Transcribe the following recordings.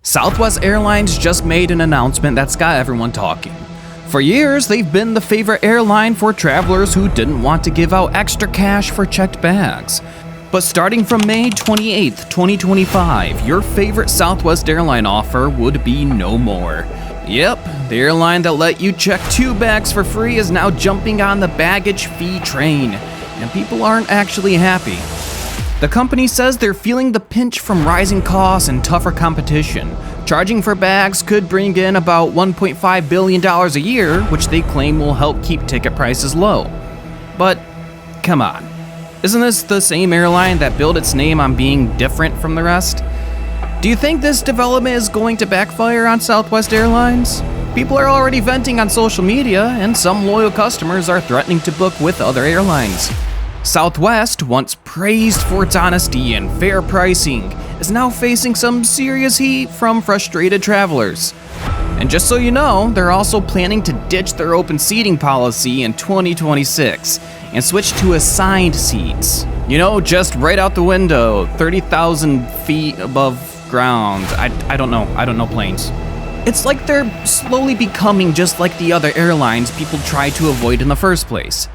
Southwest Airlines just made an announcement that's got everyone talking. For years, they've been the favorite airline for travelers who didn't want to give out extra cash for checked bags. But starting from May 28, 2025, your favorite Southwest airline offer would be no more. Yep, the airline that let you check 2 bags for free is now jumping on the baggage fee train, and people aren't actually happy. The company says they're feeling the pinch from rising costs and tougher competition. Charging for bags could bring in about $1.5 billion a year, which they claim will help keep ticket prices low. But, come on. Isn't this the same airline that built its name on being different from the rest? Do you think this development is going to backfire on Southwest Airlines? People are already venting on social media, and some loyal customers are threatening to book with other airlines. Southwest, once praised for its honesty and fair pricing, is now facing some serious heat from frustrated travelers. And just so you know, they're also planning to ditch their open seating policy in 2026 and switch to assigned seats. You know, just right out the window, 30,000 feet above ground. I don't know planes. It's like they're slowly becoming just like the other airlines people tried to avoid in the first place.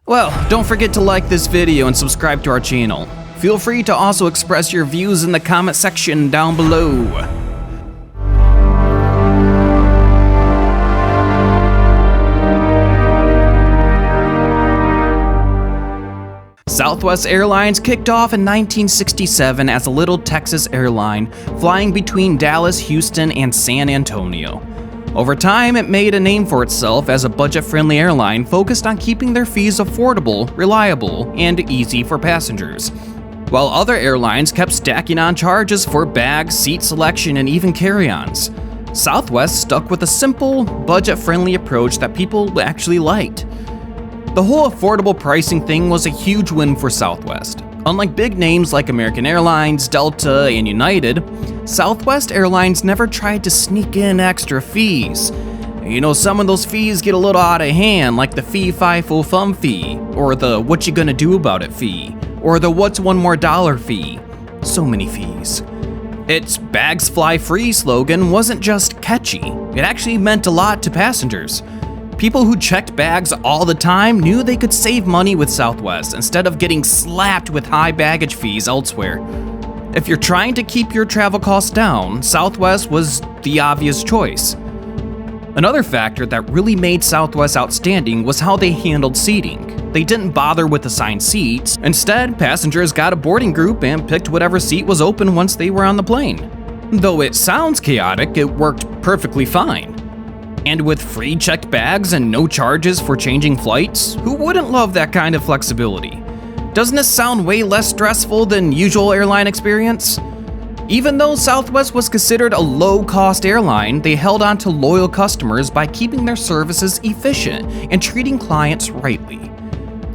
Well, don't forget to like this video and subscribe to our channel. Feel free to also express your views in the comment section down below. Southwest Airlines kicked off in 1967 as a little Texas airline, flying between Dallas, Houston, and San Antonio. Over time, it made a name for itself as a budget-friendly airline focused on keeping their fees affordable, reliable, and easy for passengers. While other airlines kept stacking on charges for bags, seat selection, and even carry-ons, Southwest stuck with a simple, budget-friendly approach that people actually liked. The whole affordable pricing thing was a huge win for Southwest. Unlike big names like American Airlines, Delta, and United, Southwest Airlines never tried to sneak in extra fees. You know, some of those fees get a little out of hand, like the fee-fi-fo-fum fee, or the what you gonna do about it fee, or the what's one more dollar fee. So many fees. Its bags fly free slogan wasn't just catchy, it actually meant a lot to passengers. People who checked bags all the time knew they could save money with Southwest instead of getting slapped with high baggage fees elsewhere. If you're trying to keep your travel costs down, Southwest was the obvious choice. Another factor that really made Southwest outstanding was how they handled seating. They didn't bother with assigned seats. Instead, passengers got a boarding group and picked whatever seat was open once they were on the plane. Though it sounds chaotic, it worked perfectly fine. And with free checked bags and no charges for changing flights, who wouldn't love that kind of flexibility? Doesn't this sound way less stressful than usual airline experience? Even though Southwest was considered a low-cost airline, they held on to loyal customers by keeping their services efficient and treating clients rightly.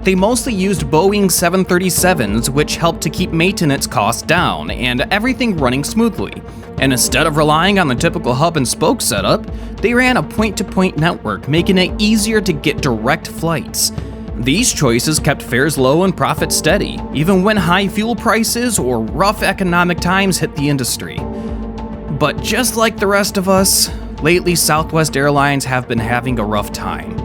They mostly used Boeing 737s, which helped to keep maintenance costs down and everything running smoothly. And instead of relying on the typical hub and spoke setup, they ran a point-to-point network, making it easier to get direct flights. These choices kept fares low and profits steady, even when high fuel prices or rough economic times hit the industry. But just like the rest of us, lately Southwest Airlines have been having a rough time.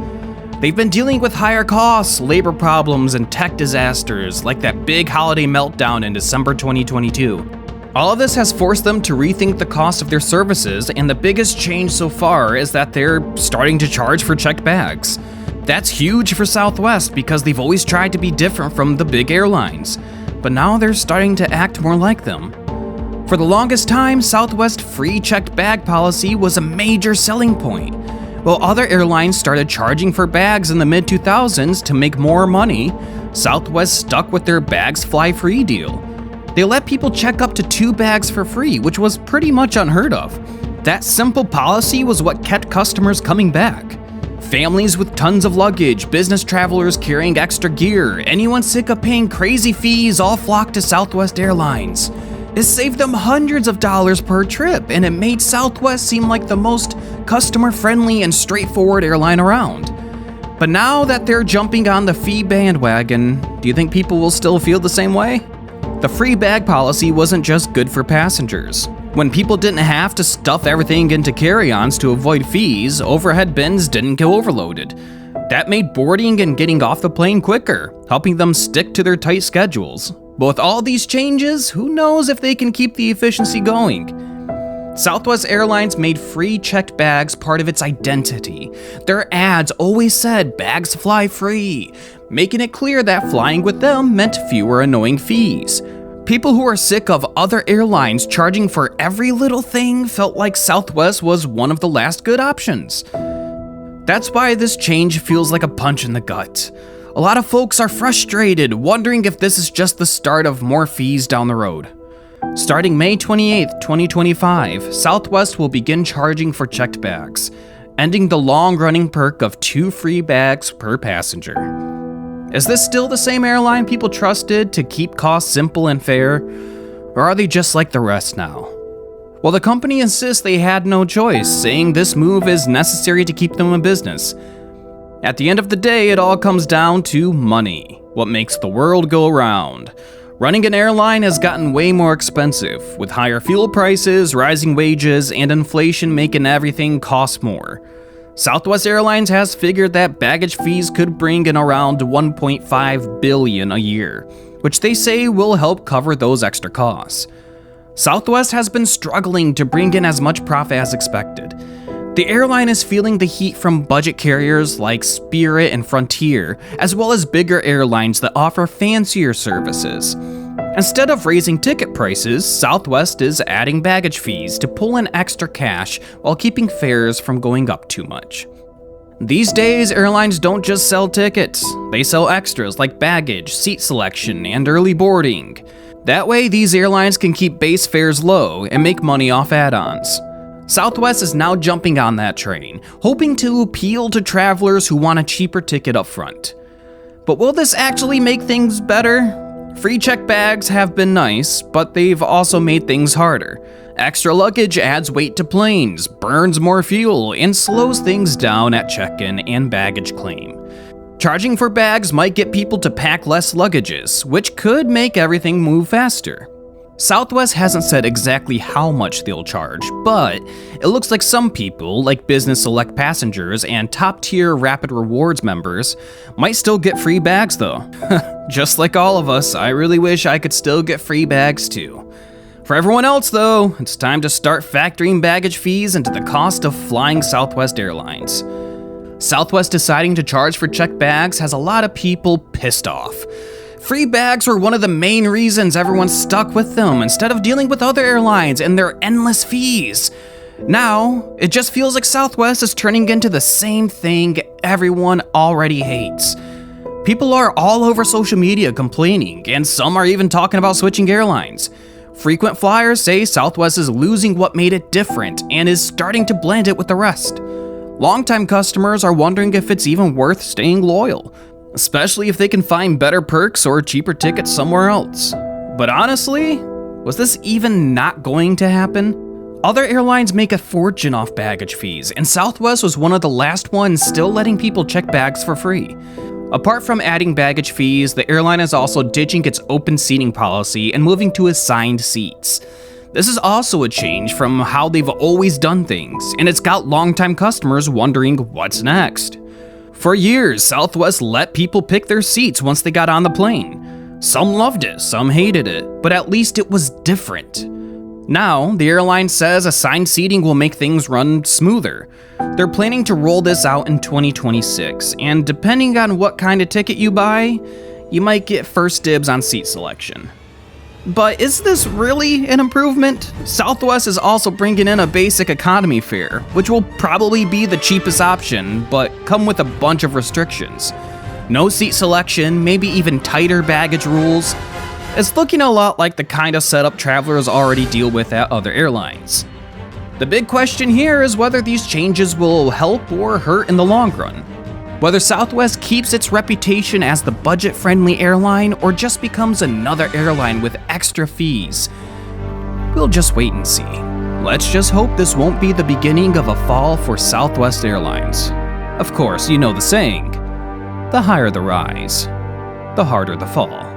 They've been dealing with higher costs, labor problems, and tech disasters, like that big holiday meltdown in December 2022. All of this has forced them to rethink the cost of their services, and the biggest change so far is that they're starting to charge for checked bags. That's huge for Southwest because they've always tried to be different from the big airlines, but now they're starting to act more like them. For the longest time, Southwest free checked bag policy was a major selling point. While other airlines started charging for bags in the mid-2000s to make more money, Southwest stuck with their bags fly free deal. They let people check up to 2 bags for free, which was pretty much unheard of. That simple policy was what kept customers coming back. Families with tons of luggage, business travelers carrying extra gear, anyone sick of paying crazy fees all flocked to Southwest Airlines. It saved them hundreds of dollars per trip, and it made Southwest seem like the most customer-friendly and straightforward airline around. But now that they're jumping on the fee bandwagon, do you think people will still feel the same way? The free bag policy wasn't just good for passengers. When people didn't have to stuff everything into carry-ons to avoid fees, overhead bins didn't get overloaded. That made boarding and getting off the plane quicker, helping them stick to their tight schedules. But with all these changes, who knows if they can keep the efficiency going? Southwest Airlines made free checked bags part of its identity. Their ads always said bags fly free, making it clear that flying with them meant fewer annoying fees. People who are sick of other airlines charging for every little thing felt like Southwest was one of the last good options. That's why this change feels like a punch in the gut. A lot of folks are frustrated, wondering if this is just the start of more fees down the road. Starting May 28, 2025, Southwest will begin charging for checked bags, ending the long-running perk of 2 free bags per passenger. Is this still the same airline people trusted to keep costs simple and fair, or are they just like the rest now? Well, the company insists they had no choice, saying this move is necessary to keep them in business. At the end of the day, it all comes down to money, what makes the world go round. Running an airline has gotten way more expensive, with higher fuel prices, rising wages, and inflation making everything cost more. Southwest Airlines has figured that baggage fees could bring in around $1.5 billion a year, which they say will help cover those extra costs. Southwest has been struggling to bring in as much profit as expected. The airline is feeling the heat from budget carriers like Spirit and Frontier, as well as bigger airlines that offer fancier services. Instead of raising ticket prices, Southwest is adding baggage fees to pull in extra cash while keeping fares from going up too much. These days, airlines don't just sell tickets, they sell extras like baggage, seat selection, and early boarding. That way, these airlines can keep base fares low and make money off add-ons. Southwest is now jumping on that train, hoping to appeal to travelers who want a cheaper ticket up front. But will this actually make things better? Free checked bags have been nice, but they've also made things harder. Extra luggage adds weight to planes, burns more fuel, and slows things down at check-in and baggage claim. Charging for bags might get people to pack less luggages, which could make everything move faster. Southwest hasn't said exactly how much they'll charge, but it looks like some people, like Business Select passengers and top-tier Rapid Rewards members, might still get free bags though. Just like all of us, I really wish I could still get free bags too. For everyone else though, it's time to start factoring baggage fees into the cost of flying Southwest Airlines. Southwest deciding to charge for checked bags has a lot of people pissed off. Free bags were one of the main reasons everyone stuck with them instead of dealing with other airlines and their endless fees. Now, it just feels like Southwest is turning into the same thing everyone already hates. People are all over social media complaining, and some are even talking about switching airlines. Frequent flyers say Southwest is losing what made it different and is starting to blend it with the rest. Longtime customers are wondering if it's even worth staying loyal, especially if they can find better perks or cheaper tickets somewhere else. But honestly, was this even not going to happen? Other airlines make a fortune off baggage fees, and Southwest was one of the last ones still letting people check bags for free. Apart from adding baggage fees, the airline is also ditching its open seating policy and moving to assigned seats. This is also a change from how they've always done things, and it's got longtime customers wondering what's next. For years, Southwest let people pick their seats once they got on the plane. Some loved it, some hated it, but at least it was different. Now, the airline says assigned seating will make things run smoother. They're planning to roll this out in 2026, and depending on what kind of ticket you buy, you might get first dibs on seat selection. But is this really an improvement? Southwest is also bringing in a basic economy fare, which will probably be the cheapest option, but come with a bunch of restrictions. No seat selection, maybe even tighter baggage rules. It's looking a lot like the kind of setup travelers already deal with at other airlines. The big question here is whether these changes will help or hurt in the long run. Whether Southwest keeps its reputation as the budget-friendly airline or just becomes another airline with extra fees. We'll just wait and see. Let's just hope this won't be the beginning of a fall for Southwest Airlines. Of course, you know the saying, the higher the rise, the harder the fall.